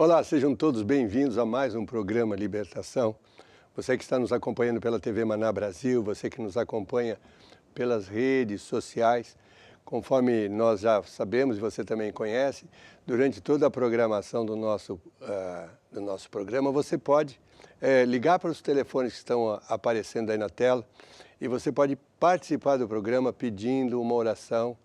Olá, sejam todos bem-vindos a mais um programa Libertação. Você que está nos acompanhando pela TV Maná Brasil, você que nos acompanha pelas redes sociais, conforme nós já sabemos e você também conhece, durante toda a programação do nosso programa, você pode ligar para os telefones que estão aparecendo aí na tela e você pode participar do programa pedindo uma oração,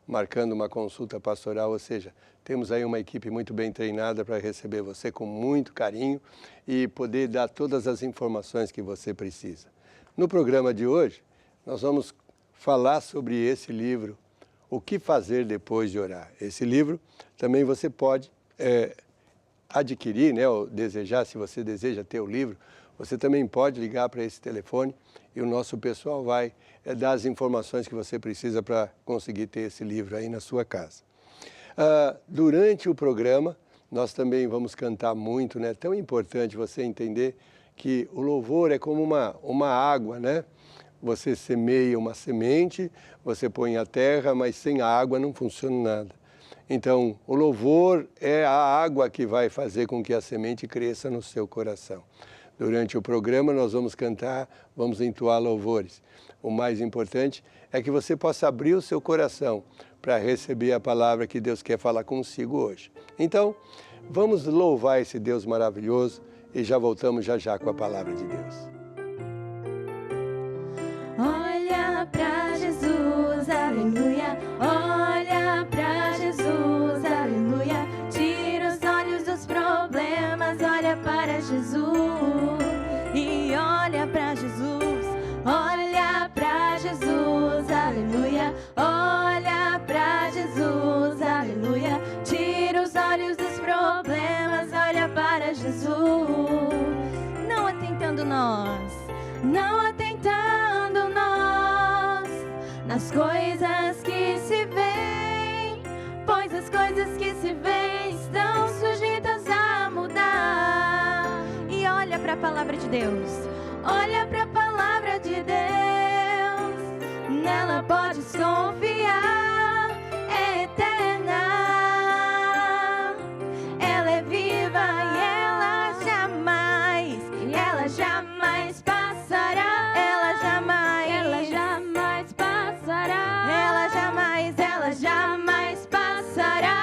marcando uma consulta pastoral, ou seja, temos aí uma equipe muito bem treinada para receber você com muito carinho e poder dar todas as informações que você precisa. No programa de hoje, nós vamos falar sobre esse livro, O que Fazer Depois de Orar. Esse livro também você pode adquirir, né, ou desejar, se você deseja ter o livro, você também pode ligar para esse telefone e o nosso pessoal vai dar as informações que você precisa para conseguir ter esse livro aí na sua casa. Durante o programa, nós também vamos cantar muito, né? É tão importante você entender que o louvor é como uma água, né? Você semeia uma semente, você põe a terra, mas sem a água não funciona nada. Então, o louvor é a água que vai fazer com que a semente cresça no seu coração. Durante o programa nós vamos cantar, vamos entoar louvores. O mais importante é que você possa abrir o seu coração para receber a palavra que Deus quer falar consigo hoje. Então, vamos louvar esse Deus maravilhoso e já voltamos já com a palavra de Deus. Olha pra Jesus, aleluia. Olha pra Jesus, aleluia. Tira os olhos dos problemas, olha para Jesus. E olha pra Jesus, olha pra Jesus, aleluia. Olha pra Jesus, aleluia. Tira os olhos dos problemas, olha para Jesus. Não atentando nós, não atentando nós nas coisas que se veem, pois as coisas que se veem estão sujeitas a mudar. E olha para a palavra de Deus, olha para a palavra de Deus, nela podes confiar, é eterna, ela é viva e ela jamais passará, ela jamais passará, ela jamais passará.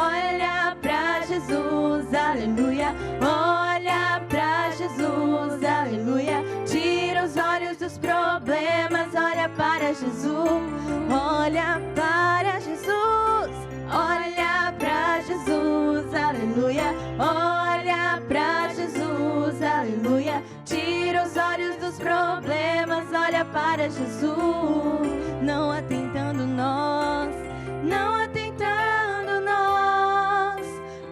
Olha pra Jesus, aleluia. Olha pra Jesus, aleluia. Tira os olhos dos problemas, olha para Jesus. Olha para Jesus, olha pra Jesus, aleluia. Olha pra Jesus, aleluia. Tira os olhos dos problemas, olha para Jesus. Não atentando nós, não atentando nós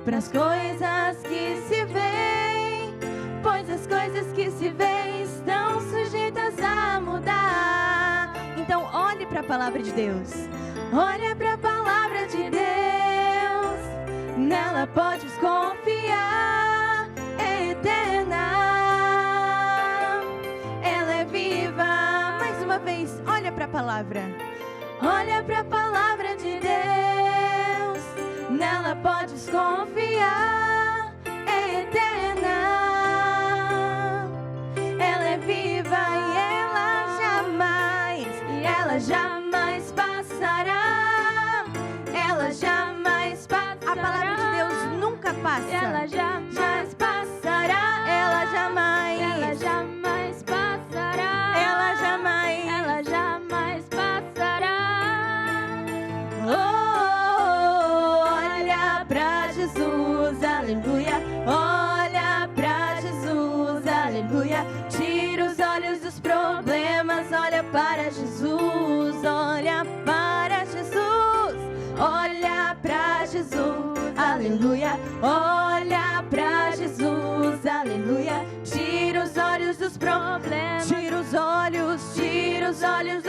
pras coisas que se veem, pois as coisas que se veem estão sujeitas a mudar. Então olhe para a palavra de Deus, olha para a palavra de Deus, nela podes confiar, é eterna, ela é viva. Mais uma vez, olha para a palavra, olha para a palavra de Deus, nela podes confiar, é eterna, ela é viva e ela jamais passará, ela jamais passará. A palavra de Deus nunca passa, ela jamais passará, ela jamais passará, ela jamais passará. Olha pra Jesus, aleluia. Olha pra Jesus, aleluia. Tira os olhos dos problemas, olha para Jesus, olha para Jesus, olha pra Jesus, aleluia. Olha pra Jesus, aleluia. Tira os olhos dos problemas, tira os olhos dos problemas, tira os olhos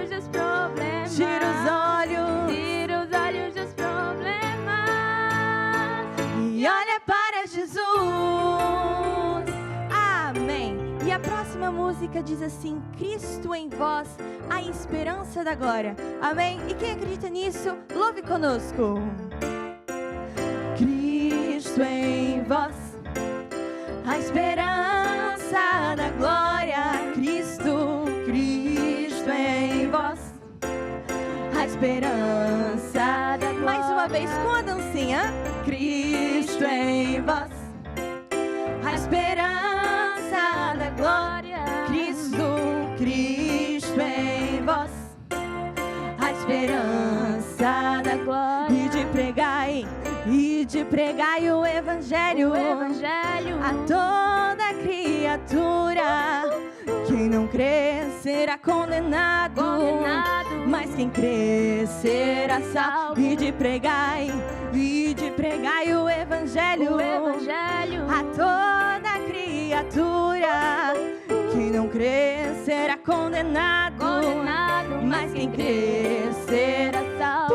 dos problemas, tira os olhos dos problemas e olha para Jesus. Amém. E a próxima música música diz assim: Cristo em vós, a esperança da glória. Amém? E quem acredita nisso, louve conosco. Cristo em vós, a esperança da glória. Cristo, Cristo em vós, a esperança da glória. Mais uma vez com a dancinha. Cristo em vós, a esperança da glória. Cristo, Cristo em vós, a esperança da glória. E de pregai o evangelho, a toda criatura. Quem não crê será condenado, mas quem crê será salvo. E de pregai o evangelho, a toda criatura. Quem não crê será condenado, mas quem crê será salvo.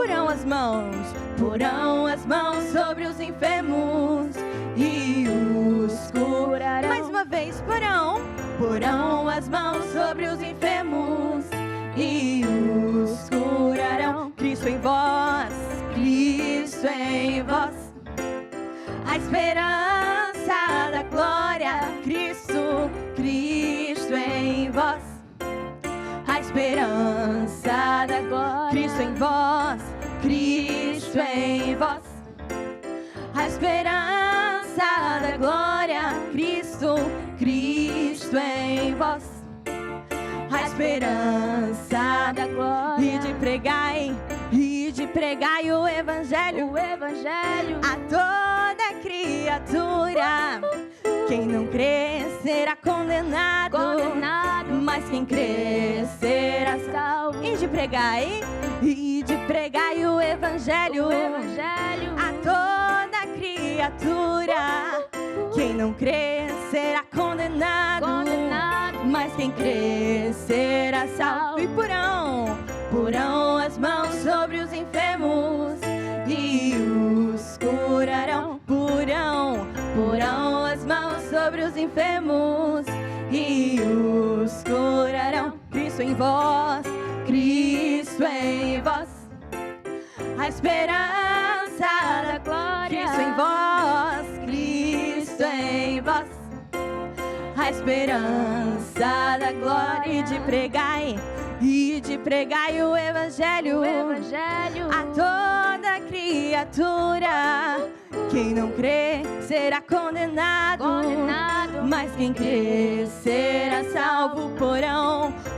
Porão as mãos sobre os enfermos e os curarão. Mais uma vez, porão as mãos sobre os enfermos e os curarão. Cristo em vós, a esperança da glória. Cristo, Cristo em vós, a esperança da glória. Cristo em vós, a esperança da glória. Cristo, Cristo em vós, a esperança da glória. E de pregai o evangelho, a toda criatura. Quem não crê será condenado, mas quem crê será salvo. E de pregai o evangelho, a toda criatura. Quem não crê será condenado, mas quem crê será salvo. E porão as mãos sobre os enfermos e os curarão. Porão as mãos sobre os enfermos e os curarão. Cristo em vós, a esperança da glória. Cristo em vós, a esperança da glória. E de pregai o evangelho, a toda criatura. Quem não crê será condenado, mas quem crê será salvo.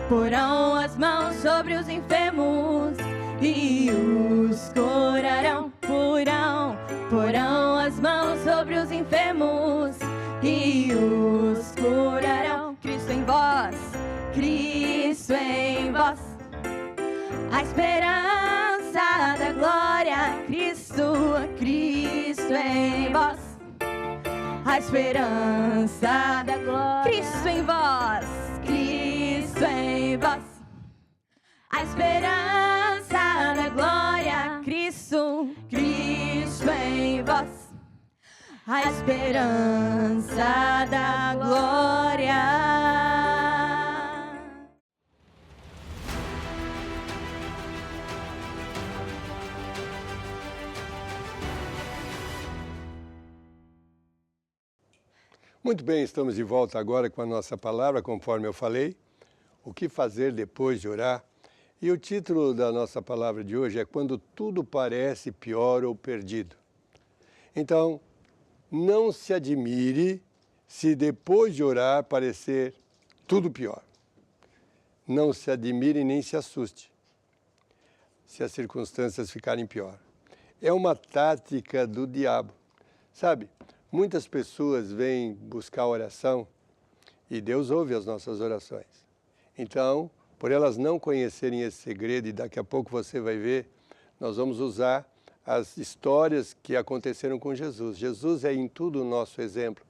Porão as mãos sobre os enfermos e os curarão. Porão as mãos sobre os enfermos e os curarão. Cristo em vós, a esperança da glória. Cristo em vós, a esperança da glória. Cristo em vós, a esperança da glória. Cristo em vós, a esperança da glória. Muito bem, estamos de volta agora com a nossa palavra, conforme eu falei. O que fazer depois de orar? E o título da nossa palavra de hoje é Quando Tudo Parece Pior ou Perdido. Então, não se admire se depois de orar parecer tudo pior. Não se admire nem se assuste se as circunstâncias ficarem pior. É uma tática do diabo. Sabe, muitas pessoas vêm buscar oração e Deus ouve as nossas orações. Então, por elas não conhecerem esse segredo, e daqui a pouco você vai ver, nós vamos usar as histórias que aconteceram com Jesus. Jesus é em tudo o nosso exemplo.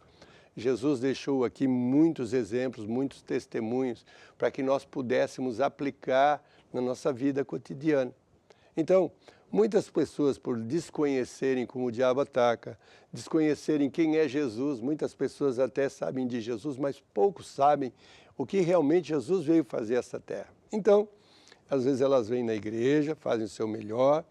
Jesus deixou aqui muitos exemplos, muitos testemunhos, para que nós pudéssemos aplicar na nossa vida cotidiana. Então, muitas pessoas, por desconhecerem como o diabo ataca, desconhecerem quem é Jesus, muitas pessoas até sabem de Jesus, mas poucos sabem o que realmente Jesus veio fazer essa terra. Então, às vezes elas vêm na igreja, fazem o seu melhor,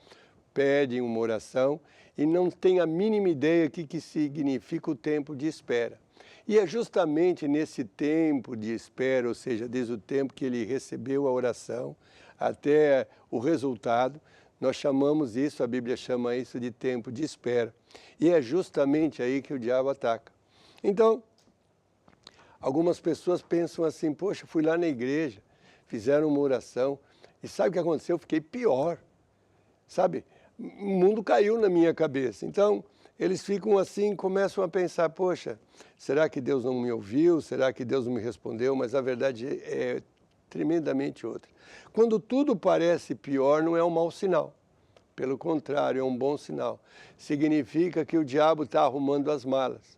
pedem uma oração e não têm a mínima ideia do que significa o tempo de espera. E é justamente nesse tempo de espera, ou seja, desde o tempo que ele recebeu a oração até o resultado, nós chamamos isso, a Bíblia chama isso de tempo de espera. E é justamente aí que o diabo ataca. Então, algumas pessoas pensam assim, poxa, fui lá na igreja, fizeram uma oração, e sabe o que aconteceu? Eu fiquei pior, sabe? O mundo caiu na minha cabeça. Então, eles ficam assim, começam a pensar, poxa, será que Deus não me ouviu? Será que Deus não me respondeu? Mas a verdade é tremendamente outra. Quando tudo parece pior, não é um mau sinal. Pelo contrário, é um bom sinal. Significa que o diabo está arrumando as malas.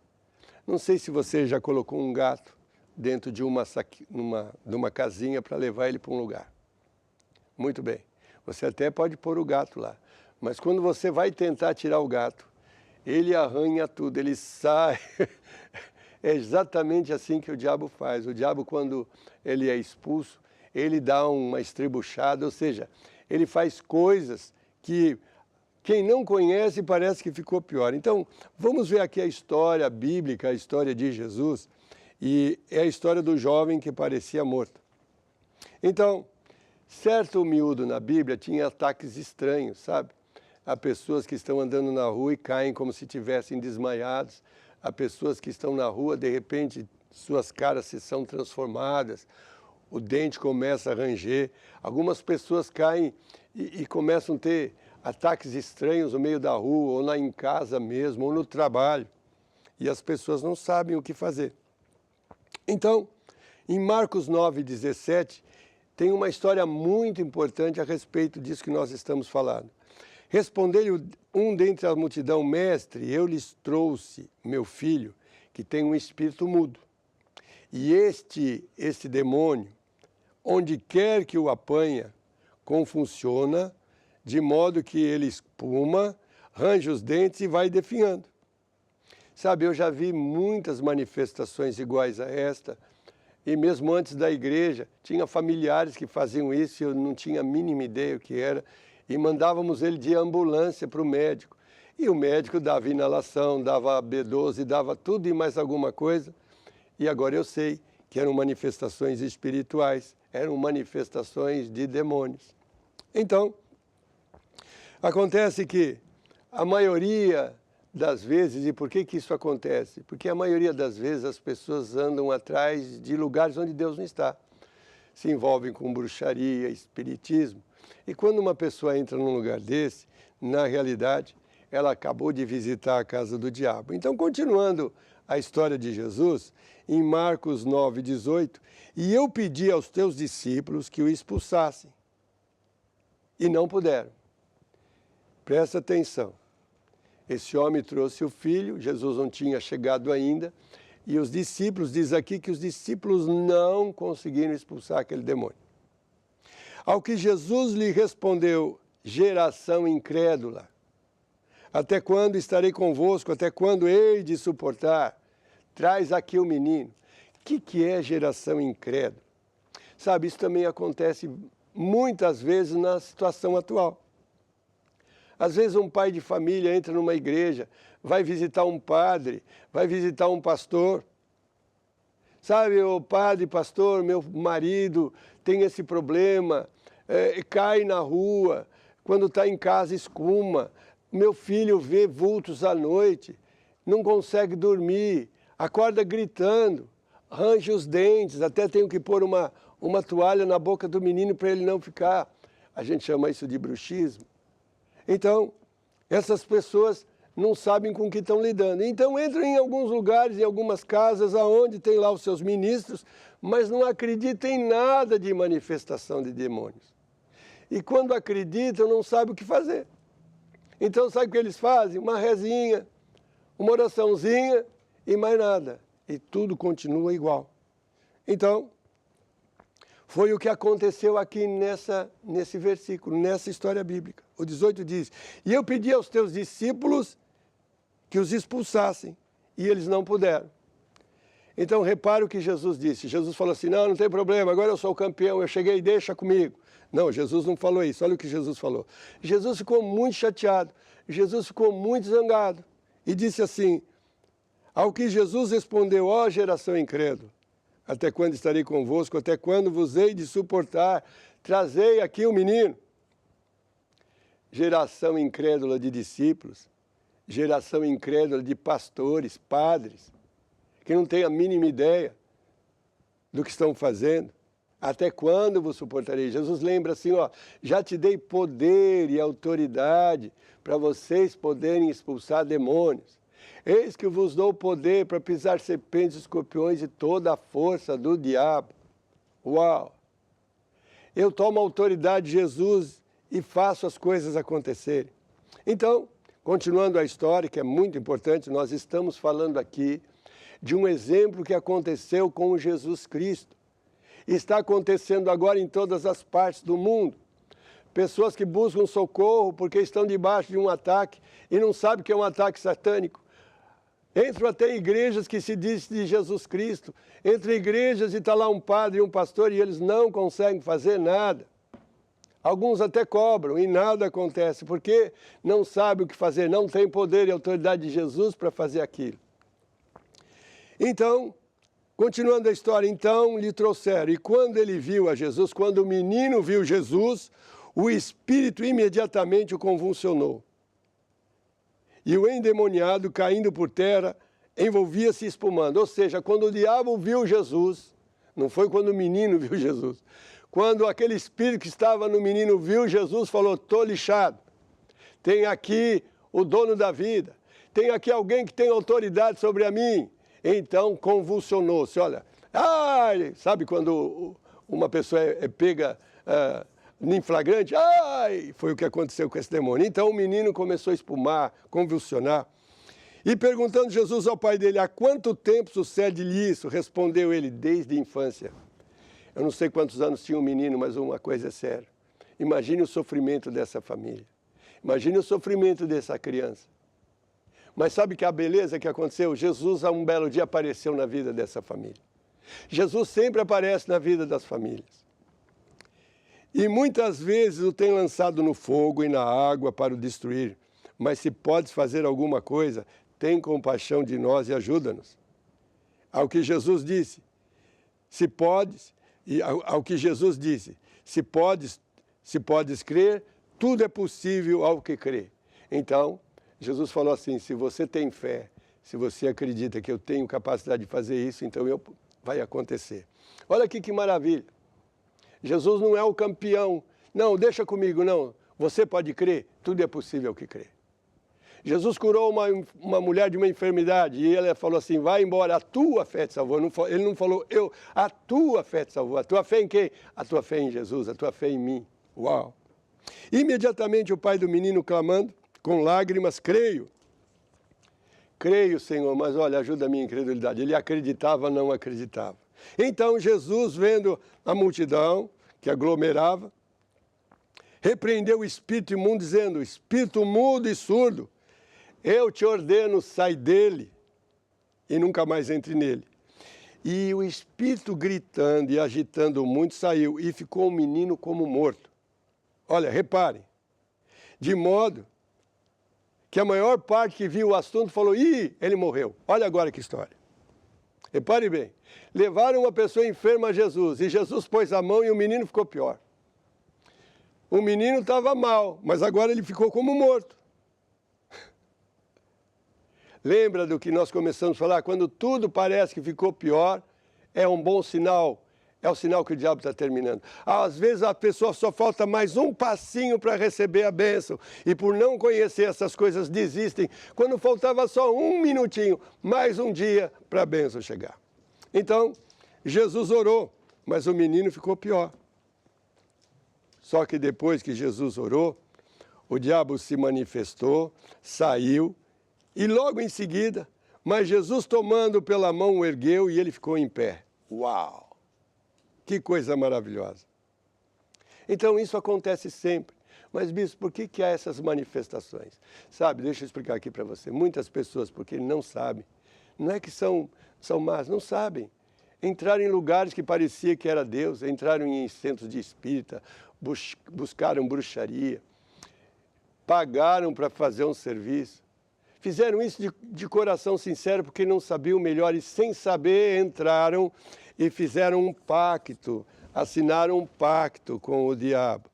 Não sei se você já colocou um gato dentro de uma casinha para levar ele para um lugar. Muito bem. Você até pode pôr o gato lá. Mas quando você vai tentar tirar o gato, ele arranha tudo, ele sai. É exatamente assim que o diabo faz. O diabo, quando ele é expulso, ele dá uma estribuchada, ou seja, ele faz coisas que quem não conhece parece que ficou pior. Então, vamos ver aqui a história bíblica, a história de Jesus, e é a história do jovem que parecia morto. Então, certo miúdo na Bíblia tinha ataques estranhos, sabe? Há pessoas que estão andando na rua e caem como se estivessem desmaiados. Há pessoas que estão na rua, de repente, suas caras se são transformadas, o dente começa a ranger. Algumas pessoas caem e começam a ter ataques estranhos no meio da rua, ou em casa mesmo, ou no trabalho. E as pessoas não sabem o que fazer. Então, em Marcos 9:17, tem uma história muito importante a respeito disso que nós estamos falando. Respondeu-lhe um dentre a multidão, mestre, eu lhes trouxe meu filho, que tem um espírito mudo. E este demônio, onde quer que o apanha, confunciona, de modo que ele espuma, range os dentes e vai definhando. Sabe, eu já vi muitas manifestações iguais a esta, e mesmo antes da igreja, tinha familiares que faziam isso e eu não tinha a mínima ideia o que era, e mandávamos ele de ambulância para o médico. E o médico dava inalação, dava B12, dava tudo e mais alguma coisa. E agora eu sei que eram manifestações espirituais, eram manifestações de demônios. Então, acontece que a maioria das vezes, e por que isso acontece? Porque a maioria das vezes as pessoas andam atrás de lugares onde Deus não está. Se envolvem com bruxaria, espiritismo. E quando uma pessoa entra num lugar desse, na realidade, ela acabou de visitar a casa do diabo. Então, continuando a história de Jesus, em Marcos 9:18, e eu pedi aos teus discípulos que o expulsassem, e não puderam. Presta atenção. Esse homem trouxe o filho, Jesus não tinha chegado ainda, e os discípulos, diz aqui que os discípulos não conseguiram expulsar aquele demônio. Ao que Jesus lhe respondeu, geração incrédula, até quando estarei convosco, até quando hei de suportar? Traz aqui o menino. O que é geração incrédula? Sabe, isso também acontece muitas vezes na situação atual. Às vezes um pai de família entra numa igreja, vai visitar um padre, vai visitar um pastor. Sabe, o padre, pastor, meu marido tem esse problema, cai na rua, quando está em casa escuma, meu filho vê vultos à noite, não consegue dormir, acorda gritando, range os dentes, até tenho que pôr uma toalha na boca do menino para ele não ficar. A gente chama isso de bruxismo. Então, essas pessoas não sabem com o que estão lidando. Então, entram em alguns lugares, em algumas casas, onde tem lá os seus ministros, mas não acreditam em nada de manifestação de demônios. E quando acreditam, não sabem o que fazer. Então, sabe o que eles fazem? Uma rezinha, uma oraçãozinha e mais nada. E tudo continua igual. Então, foi o que aconteceu aqui nesse versículo, nessa história bíblica. O 18 diz, e eu pedi aos teus discípulos que os expulsassem, e eles não puderam. Então, repara o que Jesus disse. Jesus falou assim, não tem problema, agora eu sou o campeão, eu cheguei, deixa comigo. Não, Jesus não falou isso, olha o que Jesus falou. Jesus ficou muito chateado, Jesus ficou muito zangado e disse assim, ao que Jesus respondeu, ó geração incrédula, até quando estarei convosco, até quando vos hei de suportar, trazei aqui o menino. Geração incrédula de discípulos, geração incrédula de pastores, padres, que não têm a mínima ideia do que estão fazendo. Até quando vos suportarei? Jesus lembra assim, ó, já te dei poder e autoridade para vocês poderem expulsar demônios. Eis que vos dou poder para pisar serpentes e escorpiões e toda a força do diabo. Uau! Eu tomo a autoridade de Jesus e faço as coisas acontecerem. Então, continuando a história, que é muito importante, nós estamos falando aqui de um exemplo que aconteceu com Jesus Cristo. Está acontecendo agora em todas as partes do mundo. Pessoas que buscam socorro porque estão debaixo de um ataque e não sabem que é um ataque satânico. Entram até igrejas que se dizem de Jesus Cristo. Entre igrejas e está lá um padre e um pastor e eles não conseguem fazer nada. Alguns até cobram e nada acontece porque não sabem o que fazer, não tem poder e autoridade de Jesus para fazer aquilo. Então, continuando a história, então lhe trouxeram, e quando ele viu a Jesus, quando o menino viu Jesus, o espírito imediatamente o convulsionou. E o endemoniado, caindo por terra, envolvia-se espumando. Ou seja, quando o diabo viu Jesus, não foi quando o menino viu Jesus, quando aquele espírito que estava no menino viu Jesus, falou, estou lixado, tem aqui o dono da vida, tem aqui alguém que tem autoridade sobre a mim. Então convulsionou-se, olha, ai, sabe quando uma pessoa é pega em flagrante? Ai, foi o que aconteceu com esse demônio. Então o menino começou a espumar, convulsionar. E perguntando Jesus ao pai dele, há quanto tempo sucede-lhe isso? Respondeu ele, desde a infância. Eu não sei quantos anos tinha o menino, mas uma coisa é séria. Imagine o sofrimento dessa família. Imagine o sofrimento dessa criança. Mas sabe que a beleza que aconteceu? Jesus, um belo dia, apareceu na vida dessa família. Jesus sempre aparece na vida das famílias. E muitas vezes o tem lançado no fogo e na água para o destruir. Mas se podes fazer alguma coisa, tem compaixão de nós e ajuda-nos. Ao que Jesus disse, se podes, e ao que Jesus disse, se podes crer, tudo é possível ao que crê. Então, Jesus falou assim, se você tem fé, se você acredita que eu tenho capacidade de fazer isso, então vai acontecer. Olha aqui que maravilha. Jesus não é o campeão. Não, deixa comigo, não. Você pode crer, tudo é possível ao que crê. Jesus curou uma mulher de uma enfermidade e ele falou assim, vai embora, a tua fé te salvou. Ele não falou a tua fé te salvou. A tua fé em quem? A tua fé em Jesus, a tua fé em mim. Uau! Imediatamente o pai do menino clamando, com lágrimas, creio, Senhor, mas olha, ajuda a minha incredulidade. Ele acreditava, não acreditava. Então Jesus, vendo a multidão que aglomerava, repreendeu o espírito imundo, dizendo, espírito mudo e surdo, eu te ordeno, sai dele e nunca mais entre nele. E o espírito gritando e agitando muito saiu e ficou o menino como morto. Olha, reparem, de modo que a maior parte que viu o assunto falou, ih, ele morreu. Olha agora que história. Repare bem, levaram uma pessoa enferma a Jesus, e Jesus pôs a mão e o menino ficou pior. O menino estava mal, mas agora ele ficou como morto. Lembra do que nós começamos a falar? Quando tudo parece que ficou pior, é um bom sinal. É o sinal que o diabo está terminando. Às vezes a pessoa só falta mais um passinho para receber a bênção. E por não conhecer essas coisas, desistem. Quando faltava só um minutinho, mais um dia para a bênção chegar. Então, Jesus orou, mas o menino ficou pior. Só que depois que Jesus orou, o diabo se manifestou, saiu, e logo em seguida, mas Jesus tomando pela mão o ergueu e ele ficou em pé. Uau! Que coisa maravilhosa. Então, isso acontece sempre. Mas, bispo, por que há essas manifestações? Sabe, deixa eu explicar aqui para você. Muitas pessoas, porque não sabem, não é que são más, não sabem. Entraram em lugares que parecia que era Deus, entraram em centros de espírita, buscaram bruxaria, pagaram para fazer um serviço. Fizeram isso de coração sincero porque não sabiam melhor e sem saber entraram e fizeram um pacto, assinaram um pacto com o diabo.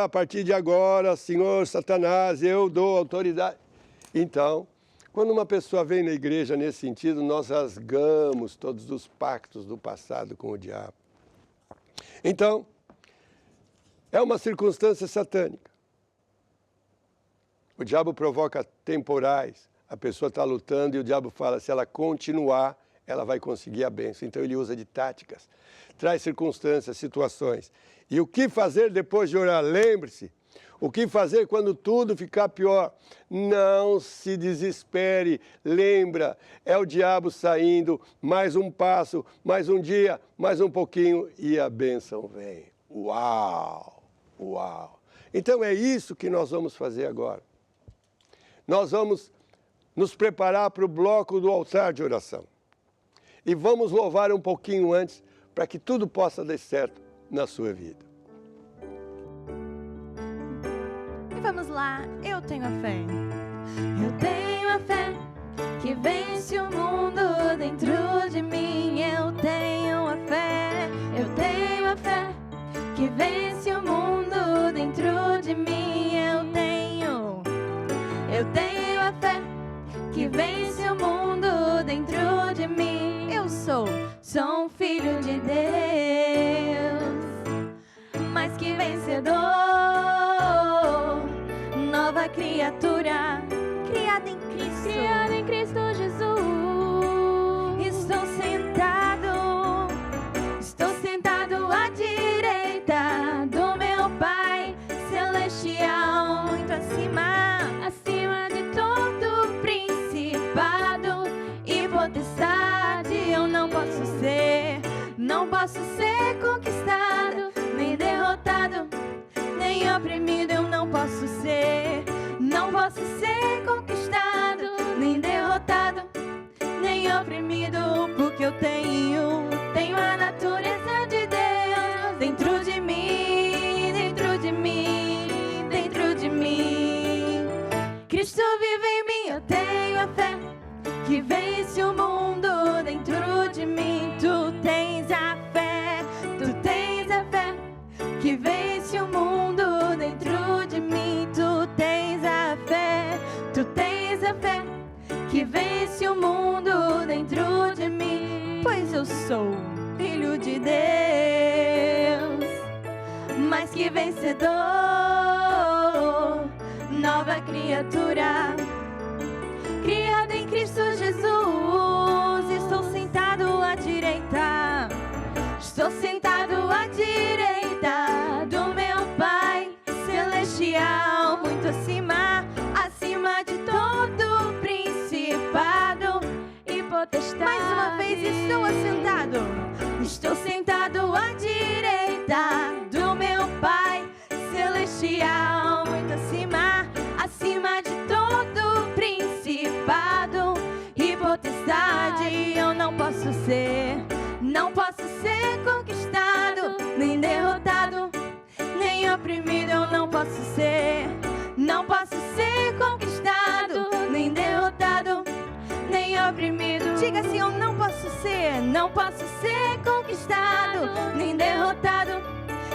A partir de agora, Senhor Satanás, eu dou autoridade. Então, quando uma pessoa vem na igreja nesse sentido, nós rasgamos todos os pactos do passado com o diabo. Então, é uma circunstância satânica. O diabo provoca temporais. A pessoa está lutando e o diabo fala, se ela continuar, ela vai conseguir a bênção. Então ele usa de táticas, traz circunstâncias, situações. E o que fazer depois de orar? Lembre-se, o que fazer quando tudo ficar pior? Não se desespere, lembra, é o diabo saindo, mais um passo, mais um dia, mais um pouquinho e a bênção vem. Uau, uau. Então é isso que nós vamos fazer agora. Nós vamos nos preparar para o bloco do altar de oração. E vamos louvar um pouquinho antes para que tudo possa dar certo na sua vida. E vamos lá, eu tenho a fé. Eu tenho a fé que vence o mundo dentro de mim. Eu tenho a fé, eu tenho a fé que vence o mundo dentro de mim. Eu tenho a fé que vence o mundo dentro de mim. Eu sou um filho de Deus, mais que vencedor, nova criatura, criada em Cristo Jesus. Estou sentado à direita do meu Pai Celestial, muito acima de todo principado e potestade. Eu não posso ser conquistado, nem derrotado, nem oprimido. Eu não posso ser conquistado, nem derrotado, nem oprimido, porque eu tenho a natureza de Deus dentro de mim, dentro de mim, dentro de mim. Cristo vive em mim, eu tenho a fé que vence o mundo dentro de mim. Tu tens a fé que vence o mundo dentro de mim. Tu tens a fé que vence o mundo dentro de mim. Pois eu sou filho de Deus, mais que vencedor, nova criatura, criada em Cristo Jesus. Estou sentado à direita do meu Pai Celestial, muito acima de todo principado e potestade. Mais uma vez, estou sentado à direita do meu Pai Celestial, muito acima de todo principado e potestade. Eu não posso ser conquistado, nem derrotado, nem oprimido. Eu não posso ser conquistado, nem derrotado, nem oprimido. Diga assim, eu não posso ser conquistado, nem derrotado,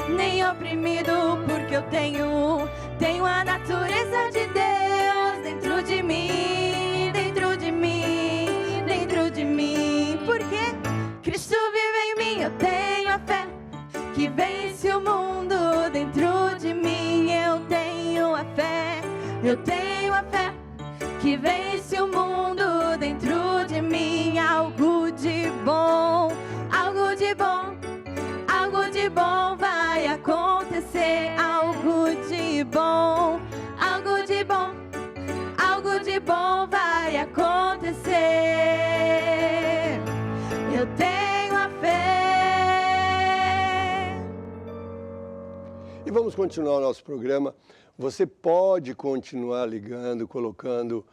nem oprimido, porque eu tenho a natureza de Deus dentro de mim, dentro de mim, dentro de mim. Porque Cristo vive em mim, eu tenho a fé que vence o mundo dentro de mim. Eu tenho a fé que vence o mundo dentro de mim. Algo de bom vai acontecer. Algo de bom vai acontecer. Eu tenho a fé. E vamos continuar o nosso programa. Você pode continuar ligando, colocando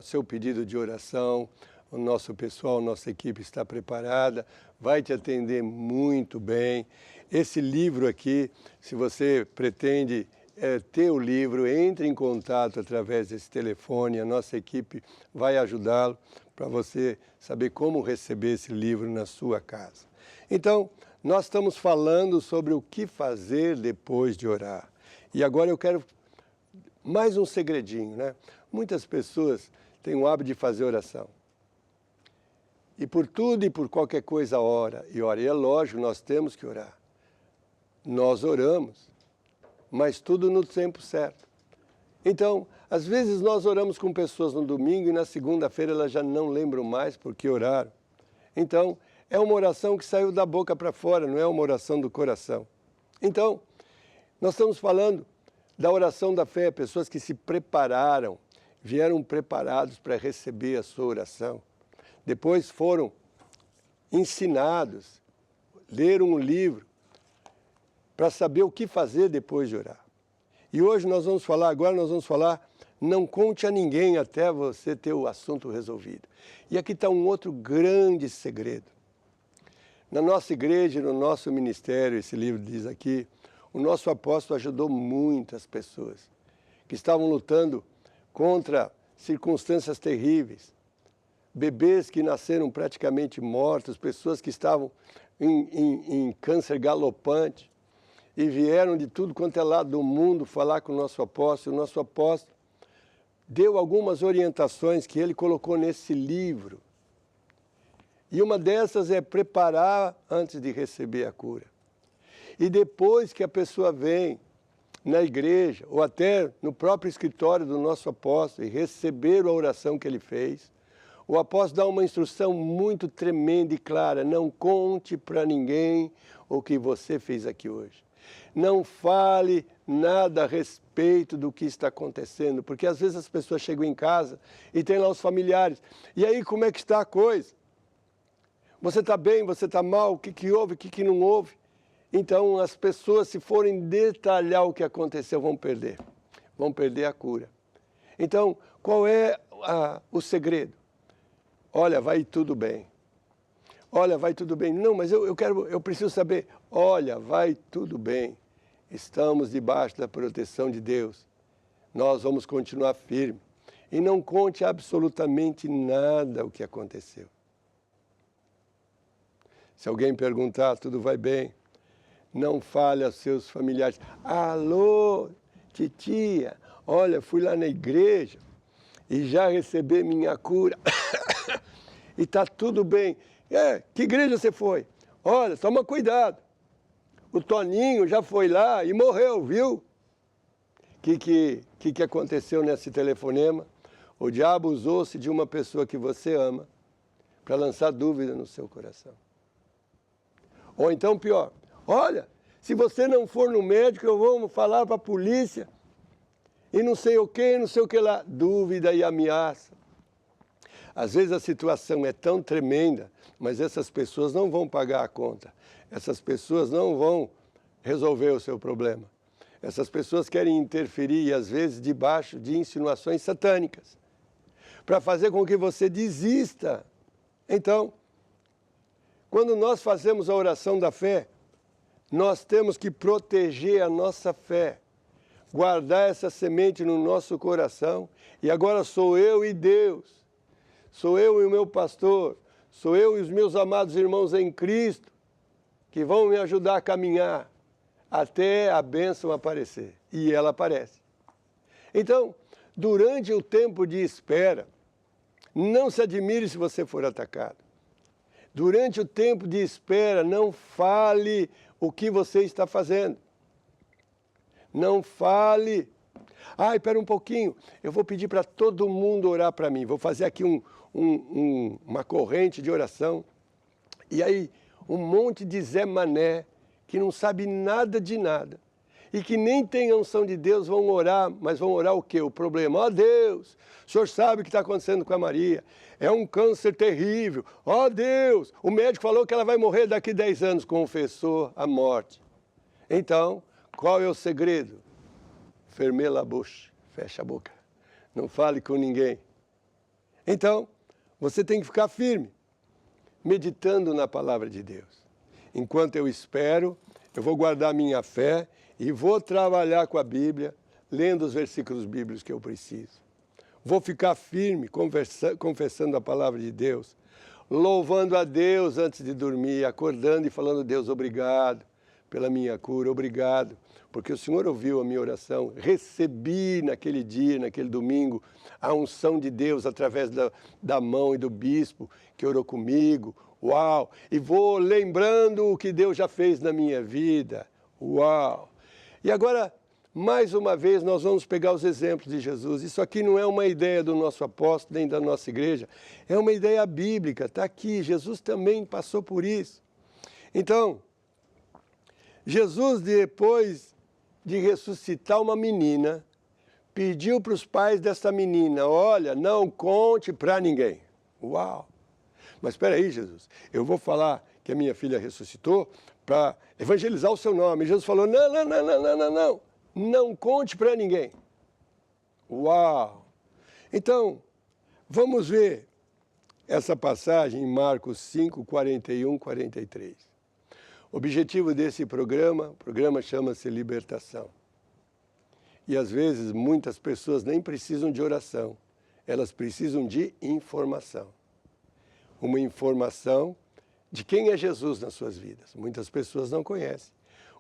seu pedido de oração. o nosso pessoal, a nossa equipe está preparada, vai te atender muito bem. Esse livro aqui, se você pretende ter o livro, entre em contato através desse telefone, a nossa equipe vai ajudá-lo para você saber como receber esse livro na sua casa. Então, nós estamos falando sobre o que fazer depois de orar. E agora eu quero mais um segredinho, né? Muitas pessoas têm o hábito de fazer oração. E por tudo e por qualquer coisa ora. E é lógico, nós temos que orar. Nós oramos, mas tudo no tempo certo. Então, às vezes nós oramos com pessoas no domingo e na segunda-feira elas já não lembram mais porque oraram. Então, é uma oração que saiu da boca para fora, não é uma oração do coração. Então, nós estamos falando da oração da fé, pessoas que se prepararam, vieram preparados para receber a sua oração. Depois foram ensinados, leram um livro para saber o que fazer depois de orar. E hoje nós vamos falar, não conte a ninguém até você ter o assunto resolvido. E aqui está um outro grande segredo. Na nossa igreja, no nosso ministério, esse livro diz aqui, o nosso apóstolo ajudou muitas pessoas que estavam lutando contra circunstâncias terríveis. Bebês que nasceram praticamente mortos, pessoas que estavam em câncer galopante e vieram de tudo quanto é lado do mundo falar com o nosso apóstolo. O nosso apóstolo deu algumas orientações que ele colocou nesse livro. E uma dessas é preparar antes de receber a cura. E depois que a pessoa vem na igreja ou até no próprio escritório do nosso apóstolo e receber a oração que ele fez, o apóstolo dá uma instrução muito tremenda e clara. Não conte para ninguém o que você fez aqui hoje. Não fale nada a respeito do que está acontecendo, porque às vezes as pessoas chegam em casa e tem lá os familiares. E aí, como é que está a coisa? Você está bem, você está mal, o que houve, o que não houve? Então, as pessoas, se forem detalhar o que aconteceu, vão perder a cura. Então, qual é o segredo? Olha, vai tudo bem. Olha, vai tudo bem. Não, mas eu preciso saber. Olha, vai tudo bem. Estamos debaixo da proteção de Deus. Nós vamos continuar firmes. E não conte absolutamente nada o que aconteceu. Se alguém perguntar, tudo vai bem? Não fale aos seus familiares. Alô, titia, olha, fui lá na igreja e já recebi minha cura. E está tudo bem. Que igreja você foi? Olha, toma cuidado. O Toninho já foi lá e morreu, viu? O que aconteceu nesse telefonema? O diabo usou-se de uma pessoa que você ama para lançar dúvida no seu coração. Ou então, pior, olha, se você não for no médico, eu vou falar para a polícia e não sei o que lá. Dúvida e ameaça. Às vezes a situação é tão tremenda, mas essas pessoas não vão pagar a conta. Essas pessoas não vão resolver o seu problema. Essas pessoas querem interferir, às vezes, debaixo de insinuações satânicas, para fazer com que você desista. Então, quando nós fazemos a oração da fé, nós temos que proteger a nossa fé, guardar essa semente no nosso coração. E agora sou eu e Deus. Sou eu e o meu pastor, sou eu e os meus amados irmãos em Cristo que vão me ajudar a caminhar até a bênção aparecer. E ela aparece. Então, durante o tempo de espera, não se admire se você for atacado. Durante o tempo de espera, não fale o que você está fazendo. Não fale. Espera um pouquinho, eu vou pedir para todo mundo orar para mim. Vou fazer aqui uma corrente de oração. E aí, um monte de Zé Mané, que não sabe nada de nada, e que nem tem a unção de Deus, vão orar, mas vão orar o quê? O problema. Deus, o Senhor sabe o que está acontecendo com a Maria. É um câncer terrível. Deus, o médico falou que ela vai morrer daqui 10 anos, confessou a morte. Então, qual é o segredo? Fermez la bouche, fecha a boca. Não fale com ninguém. Então, Você tem que ficar firme, meditando na palavra de Deus. Enquanto eu espero, eu vou guardar minha fé e vou trabalhar com a Bíblia, lendo os versículos bíblicos que eu preciso. Vou ficar firme, confessando a palavra de Deus, louvando a Deus antes de dormir, acordando e falando: Deus, obrigado pela minha cura, obrigado, porque o Senhor ouviu a minha oração, recebi naquele dia, naquele domingo, a unção de Deus através da mão e do bispo que orou comigo, uau! E vou lembrando o que Deus já fez na minha vida, uau! E agora, mais uma vez, nós vamos pegar os exemplos de Jesus. Isso aqui não é uma ideia do nosso apóstolo, nem da nossa igreja, é uma ideia bíblica, está aqui, Jesus também passou por isso. Então, Jesus, depois de ressuscitar uma menina, pediu para os pais dessa menina: olha, não conte para ninguém. Uau! Mas espera aí, Jesus, eu vou falar que a minha filha ressuscitou para evangelizar o seu nome. E Jesus falou: não conte para ninguém. Uau! Então, vamos ver essa passagem em Marcos 5, 41, 43. O objetivo desse programa, o programa chama-se Libertação. E às vezes muitas pessoas nem precisam de oração, elas precisam de informação. Uma informação de quem é Jesus nas suas vidas. Muitas pessoas não conhecem.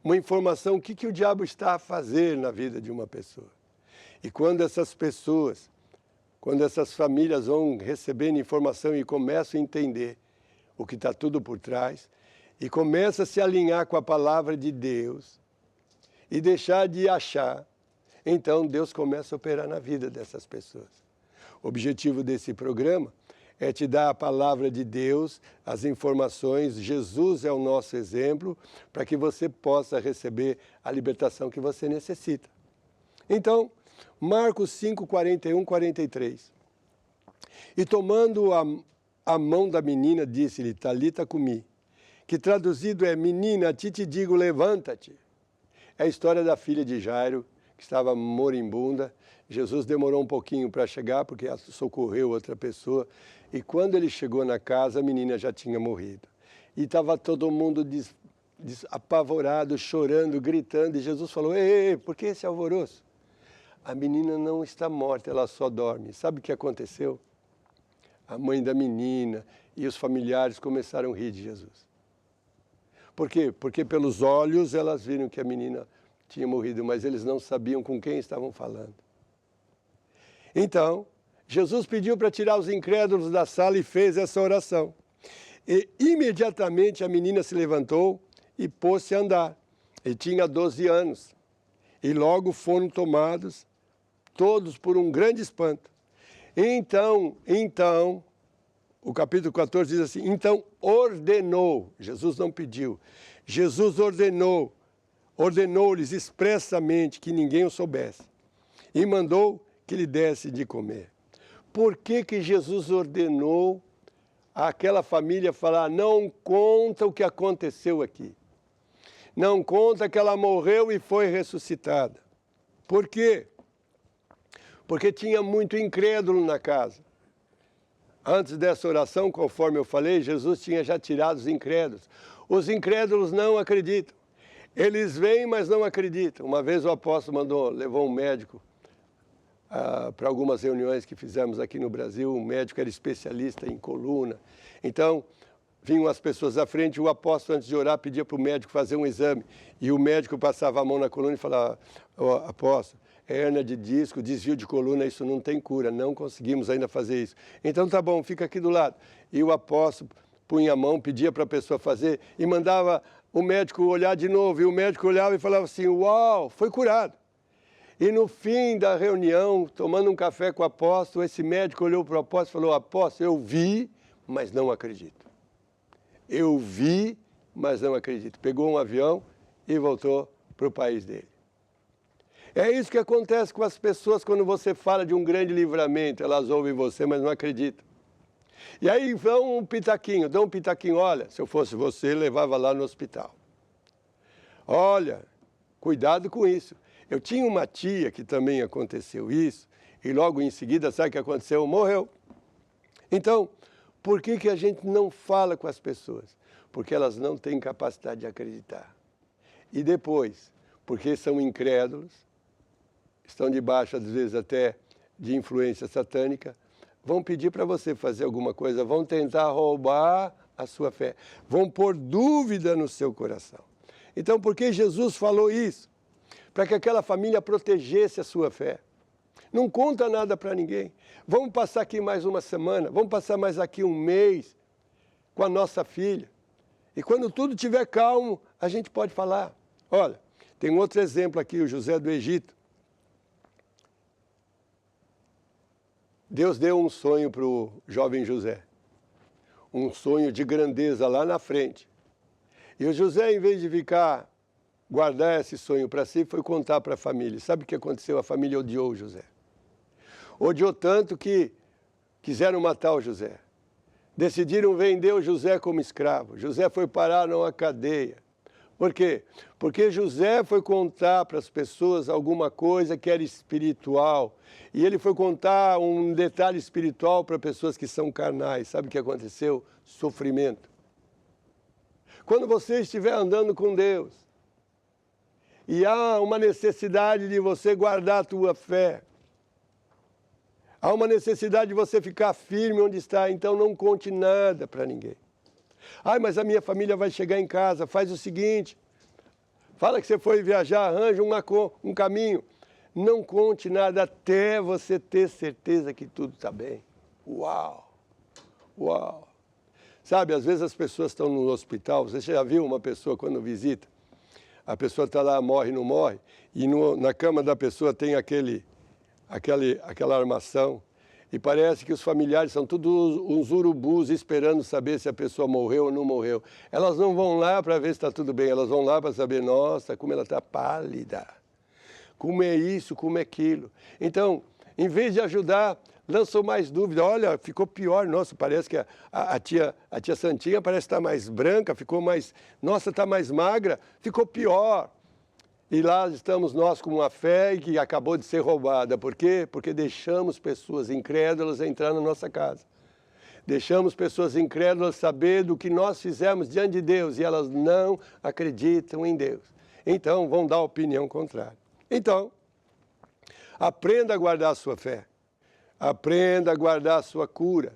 Uma informação, o que o diabo está a fazer na vida de uma pessoa. E quando essas pessoas, quando essas famílias vão recebendo informação e começam a entender o que está tudo por trás, e começa a se alinhar com a palavra de Deus e deixar de achar, então Deus começa a operar na vida dessas pessoas. O objetivo desse programa é te dar a palavra de Deus, as informações. Jesus é o nosso exemplo para que você possa receber a libertação que você necessita. Então, Marcos 5, 41, 43. E tomando a mão da menina, disse-lhe: Talita cumi, que traduzido é: menina, a ti te digo, levanta-te. É a história da filha de Jairo, que estava moribunda. Jesus demorou um pouquinho para chegar, porque socorreu outra pessoa. E quando ele chegou na casa, a menina já tinha morrido. E estava todo mundo apavorado, chorando, gritando. E Jesus falou: ei, por que esse alvoroço? A menina não está morta, ela só dorme. Sabe o que aconteceu? A mãe da menina e os familiares começaram a rir de Jesus. Por quê? Porque pelos olhos elas viram que a menina tinha morrido, mas eles não sabiam com quem estavam falando. Então, Jesus pediu para tirar os incrédulos da sala e fez essa oração. E imediatamente a menina se levantou e pôs-se a andar. E tinha 12 anos. E logo foram tomados todos por um grande espanto. Então, o capítulo 14 diz assim: então ordenou, Jesus não pediu, Jesus ordenou-lhes expressamente que ninguém o soubesse e mandou que lhe desse de comer. Por que Jesus ordenou àquela família falar: não conta o que aconteceu aqui? Não conta que ela morreu e foi ressuscitada. Por quê? Porque tinha muito incrédulo na casa. Antes dessa oração, conforme eu falei, Jesus tinha já tirado os incrédulos. Os incrédulos não acreditam. Eles veem, mas não acreditam. Uma vez o apóstolo levou um médico para algumas reuniões que fizemos aqui no Brasil. O médico era especialista em coluna. Então, vinham as pessoas à frente, o apóstolo, antes de orar, pedia para o médico fazer um exame. E o médico passava a mão na coluna e falava: apóstolo, hérnia de disco, desvio de coluna, isso não tem cura, não conseguimos ainda fazer isso. Então tá bom, fica aqui do lado. E o apóstolo punha a mão, pedia para a pessoa fazer e mandava o médico olhar de novo. E o médico olhava e falava assim: uau, foi curado. E no fim da reunião, tomando um café com o apóstolo, esse médico olhou para o apóstolo e falou: apóstolo, eu vi, mas não acredito. Eu vi, mas não acredito. Pegou um avião e voltou para o país dele. É isso que acontece com as pessoas quando você fala de um grande livramento. Elas ouvem você, mas não acreditam. E aí dão um pitaquinho. Olha, se eu fosse você, levava lá no hospital. Olha, cuidado com isso. Eu tinha uma tia que também aconteceu isso, e logo em seguida, sabe o que aconteceu? Morreu. Então, por que a gente não fala com as pessoas? Porque elas não têm capacidade de acreditar. E depois, porque são incrédulos, estão debaixo, às vezes, até de influência satânica, vão pedir para você fazer alguma coisa, vão tentar roubar a sua fé, vão pôr dúvida no seu coração. Então, por que Jesus falou isso? Para que aquela família protegesse a sua fé. Não conta nada para ninguém. Vamos passar aqui mais uma semana, vamos passar mais aqui um mês com a nossa filha. E quando tudo estiver calmo, a gente pode falar. Olha, tem outro exemplo aqui, o José do Egito. Deus deu um sonho para o jovem José. Um sonho de grandeza lá na frente. E o José, em vez de guardar esse sonho para si, foi contar para a família. Sabe o que aconteceu? A família odiou o José. Odiou tanto que quiseram matar o José. Decidiram vender o José como escravo. José foi parar numa cadeia. Por quê? Porque José foi contar para as pessoas alguma coisa que era espiritual. E ele foi contar um detalhe espiritual para pessoas que são carnais. Sabe o que aconteceu? Sofrimento. Quando você estiver andando com Deus e há uma necessidade de você guardar a tua fé, há uma necessidade de você ficar firme onde está, então não conte nada para ninguém. Ai, mas a minha família vai chegar em casa, faz o seguinte, fala que você foi viajar, arranja um caminho. Não conte nada até você ter certeza que tudo está bem. Uau! Uau! Sabe, às vezes as pessoas estão no hospital, você já viu uma pessoa quando visita? A pessoa está lá, morre, não morre, e na cama da pessoa tem aquela armação, e parece que os familiares são todos uns urubus esperando saber se a pessoa morreu ou não morreu. Elas não vão lá para ver se está tudo bem, elas vão lá para saber, nossa, como ela está pálida, como é isso, como é aquilo. Então, em vez de ajudar, lançou mais dúvida. Olha, ficou pior. Nossa, parece que a tia Santinha parece estar mais branca, ficou mais... Nossa, está mais magra, ficou pior. E lá estamos nós com uma fé que acabou de ser roubada. Por quê? Porque deixamos pessoas incrédulas entrar na nossa casa. Deixamos pessoas incrédulas saber do que nós fizemos diante de Deus e elas não acreditam em Deus. Então, vão dar opinião contrária. Então, aprenda a guardar a sua fé. Aprenda a guardar a sua cura.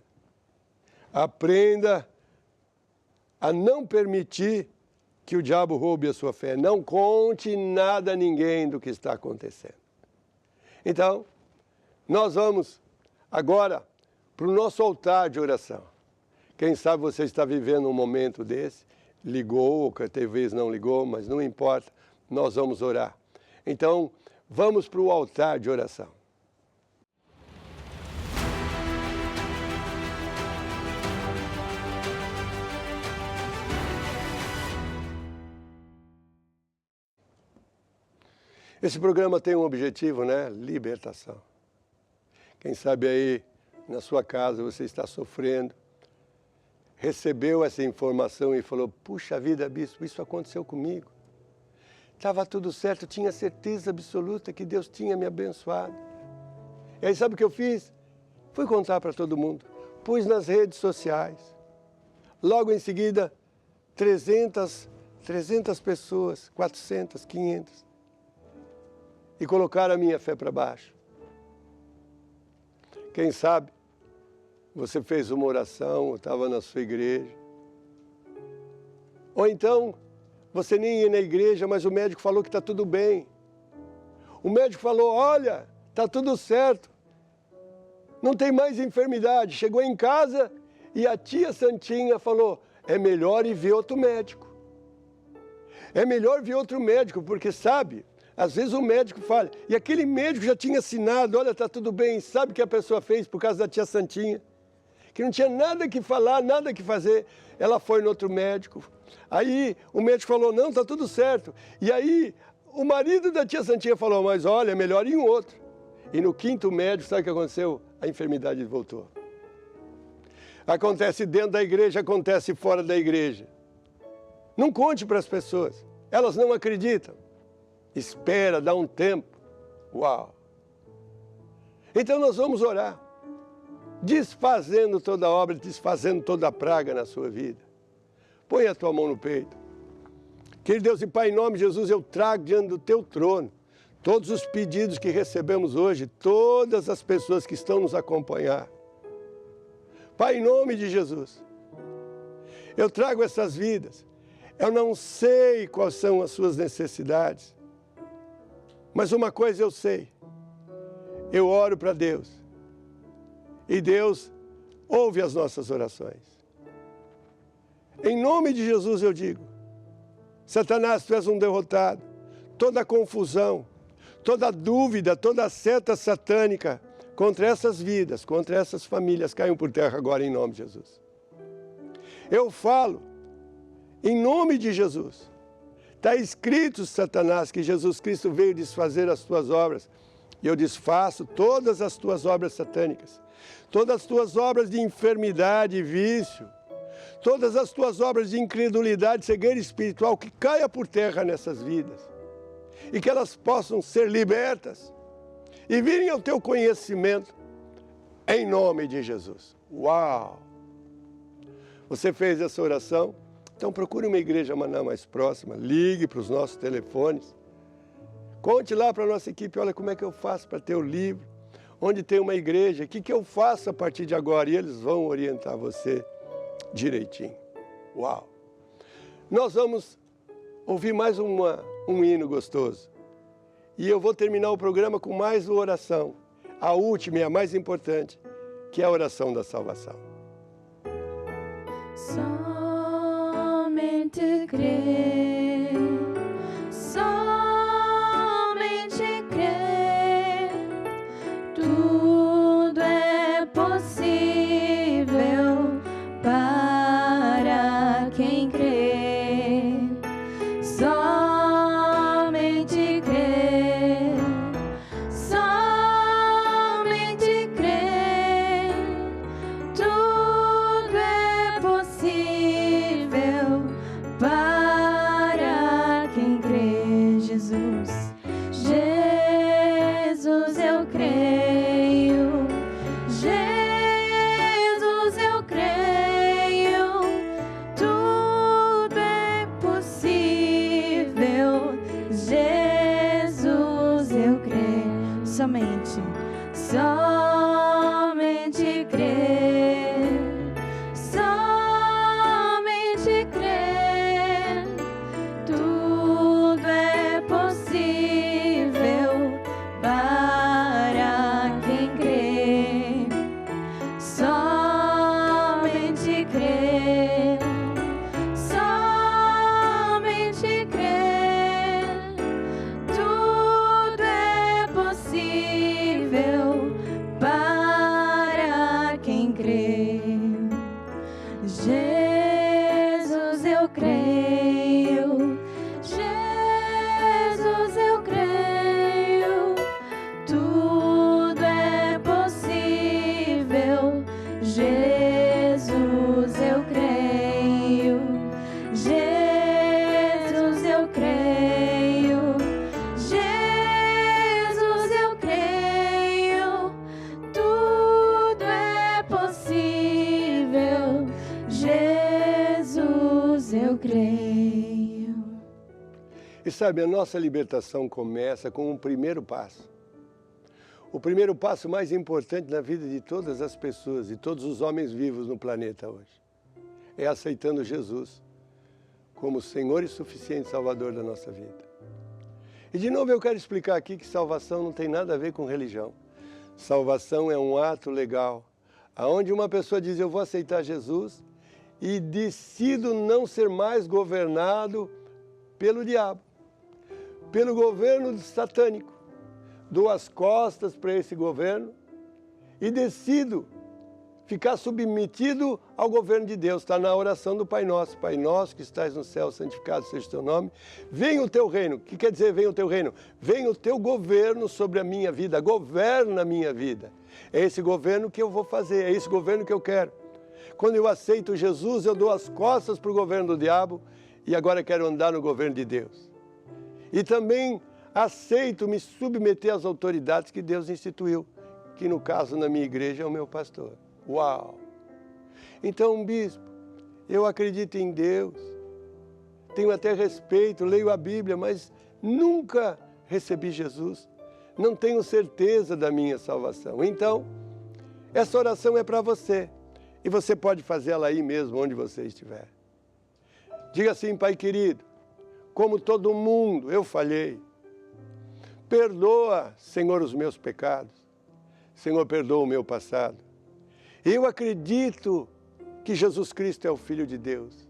Aprenda a não permitir que o diabo roube a sua fé. Não conte nada a ninguém do que está acontecendo. Então, nós vamos agora para o nosso altar de oração. Quem sabe você está vivendo um momento desse, ligou, ou talvez não ligou, mas não importa, nós vamos orar. Então, vamos para o altar de oração. Esse programa tem um objetivo, né? Libertação. Quem sabe aí, na sua casa, você está sofrendo, recebeu essa informação e falou, puxa vida, bispo, isso aconteceu comigo. Estava tudo certo, eu tinha certeza absoluta que Deus tinha me abençoado. E aí sabe o que eu fiz? Fui contar para todo mundo. Pus nas redes sociais. Logo em seguida, 300 pessoas, 400, 500. E colocaram a minha fé para baixo. Quem sabe você fez uma oração, estava na sua igreja. Ou então, você nem ia na igreja, mas o médico falou que está tudo bem. O médico falou, olha, está tudo certo. Não tem mais enfermidade. Chegou em casa e a tia Santinha falou, é melhor ir ver outro médico. É melhor ver outro médico, porque sabe... Às vezes o médico fala, e aquele médico já tinha assinado, olha, está tudo bem, sabe o que a pessoa fez por causa da tia Santinha? Que não tinha nada que falar, nada que fazer. Ela foi no outro médico. Aí o médico falou, não, está tudo certo. E aí o marido da tia Santinha falou, mas olha, é melhor ir em outro. E no quinto médico, sabe o que aconteceu? A enfermidade voltou. Acontece dentro da igreja, acontece fora da igreja. Não conte para as pessoas, elas não acreditam. Espera, dá um tempo. Uau! Então nós vamos orar. desfazendo toda obra, desfazendo toda praga na sua vida. Põe a tua mão no peito. Querido Deus e Pai, em nome de Jesus, eu trago diante do teu trono todos os pedidos que recebemos hoje, todas as pessoas que estão nos acompanhando. Pai, em nome de Jesus, eu trago essas vidas. Eu não sei quais são as suas necessidades, mas uma coisa eu sei. Eu oro para Deus e Deus ouve as nossas orações. Em nome de Jesus eu digo, Satanás, tu és um derrotado. Toda confusão, toda dúvida, toda seta satânica contra essas vidas, contra essas famílias, caiam por terra agora em nome de Jesus. Eu falo, em nome de Jesus. Está escrito, Satanás, que Jesus Cristo veio desfazer as tuas obras. E eu desfaço todas as tuas obras satânicas, todas as tuas obras de enfermidade e vício, todas as tuas obras de incredulidade, cegueira espiritual, que caia por terra nessas vidas. E que elas possam ser libertas e virem ao teu conhecimento, em nome de Jesus. Uau! Você fez essa oração? Então procure uma igreja Maná mais próxima, ligue para os nossos telefones. Conte lá para a nossa equipe, olha como é que eu faço para ter o livro, onde tem uma igreja, o que eu faço a partir de agora? E eles vão orientar você direitinho. Uau! Nós vamos ouvir mais um hino gostoso. E eu vou terminar o programa com mais uma oração, a última e a mais importante, que é a oração da salvação. Somente crer, somente crer, tudo é possível para quem crê. Somente crer, somente crer, tudo é possível para quem crê. Jesus, Jesus, eu creio. Jesus, eu creio. Tudo é possível. Jesus, eu creio. Somente crer. Somente crer. Tudo é possível para quem crê. Somente crer. Somente crer. Tudo é possível para quem crê. Jesus, eu creio. Jesus, eu creio. Tudo é possível. Jesus, eu creio. Jesus, eu creio. Jesus, eu creio. Tudo é possível. Jesus, eu creio. E sabe, a nossa libertação começa com um primeiro passo. O primeiro passo mais importante na vida de todas as pessoas, de todos os homens vivos no planeta hoje, é aceitando Jesus como Senhor e suficiente Salvador da nossa vida. E de novo eu quero explicar aqui que salvação não tem nada a ver com religião. Salvação é um ato legal, aonde uma pessoa diz, eu vou aceitar Jesus e decido não ser mais governado pelo diabo, pelo governo satânico. Dou as costas para esse governo e decido ficar submetido ao governo de Deus. Está na oração do Pai Nosso. Pai Nosso que estás no céu, santificado seja o teu nome. Venha o teu reino. O que quer dizer venha o teu reino? Venha o teu governo sobre a minha vida. Governa a minha vida. É esse governo que eu vou fazer. É esse governo que eu quero. Quando eu aceito Jesus, eu dou as costas para o governo do diabo e agora quero andar no governo de Deus. E também aceito me submeter às autoridades que Deus instituiu, que no caso na minha igreja é o meu pastor. Uau! Então, bispo, eu acredito em Deus, tenho até respeito, leio a Bíblia, mas nunca recebi Jesus. Não tenho certeza da minha salvação. Então, essa oração é para você. E você pode fazê-la aí mesmo, onde você estiver. Diga assim: Pai querido, como todo mundo, eu falhei. Perdoa, Senhor, os meus pecados. Senhor, perdoa o meu passado. Eu acredito que Jesus Cristo é o Filho de Deus.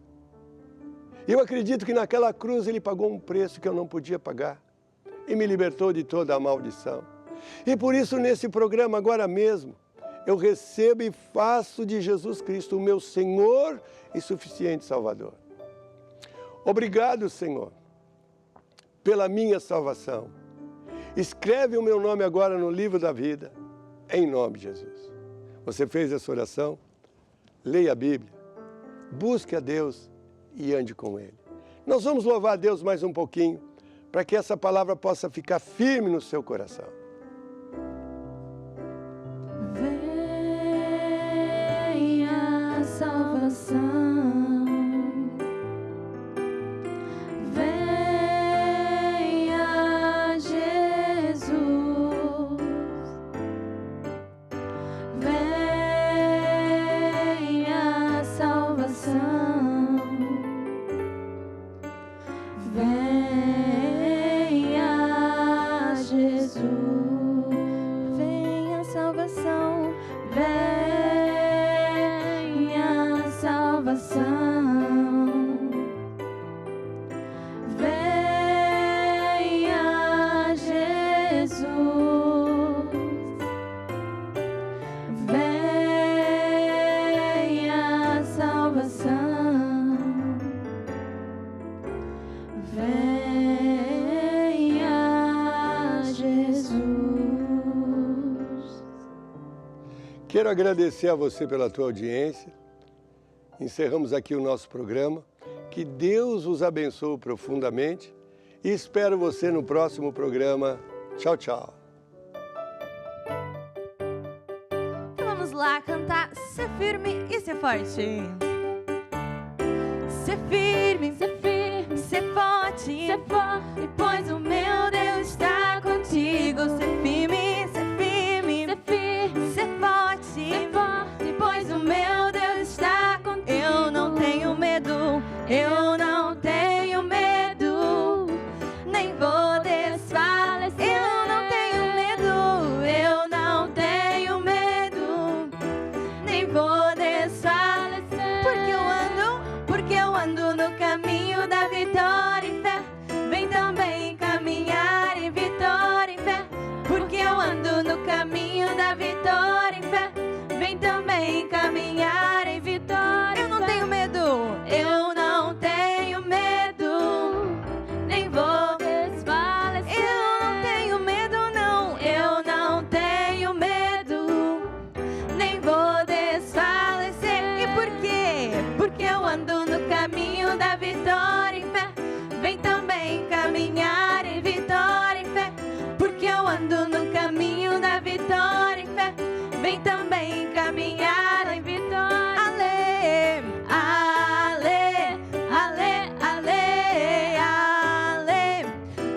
Eu acredito que naquela cruz Ele pagou um preço que eu não podia pagar e me libertou de toda a maldição. E por isso, nesse programa, agora mesmo, eu recebo e faço de Jesus Cristo o meu Senhor e suficiente Salvador. Obrigado, Senhor, pela minha salvação. Escreve o meu nome agora no livro da vida, em nome de Jesus. Você fez essa oração? Leia a Bíblia, busque a Deus e ande com Ele. Nós vamos louvar a Deus mais um pouquinho, para que essa palavra possa ficar firme no seu coração. Venha a salvação, venha Jesus, venha a salvação, venha Jesus, venha a salvação, venha a salvação, venha Jesus, venha a salvação, venha Jesus. Quero agradecer a você pela tua audiência. Encerramos aqui o nosso programa. Que Deus os abençoe profundamente e espero você no próximo programa. Tchau, tchau. Então vamos lá cantar Ser Firme e Ser Forte. Ser firme, ser forte, pois o meu Deus está contigo. Ser firme, ser forte, pois o meu Deus está contigo. Eu não tenho medo, eu não tenho medo, nem vou desfalecer. Eu não tenho medo, eu não tenho medo, nem vou desfalecer. Porque eu ando no caminho da vitória e fé. Vem também caminhar em vitória e fé. Porque eu ando no caminho da vitória e fé. Vem também caminhar em vitória. Eu não tenho medo, eu não tenho medo, nem vou desfalecer. Eu não tenho medo, não, eu não tenho medo, nem vou desfalecer. E por quê? Porque eu ando no caminho da vitória e fé. Vem também caminhar em vitória e fé. Porque eu ando no caminho da vitória e fé. Vem também caminhar em vitória. Ale, ale, ale, ale, ale,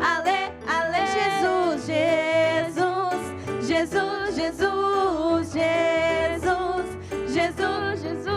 ale, ale. Jesus, Jesus, Jesus, Jesus, Jesus, Jesus, Jesus.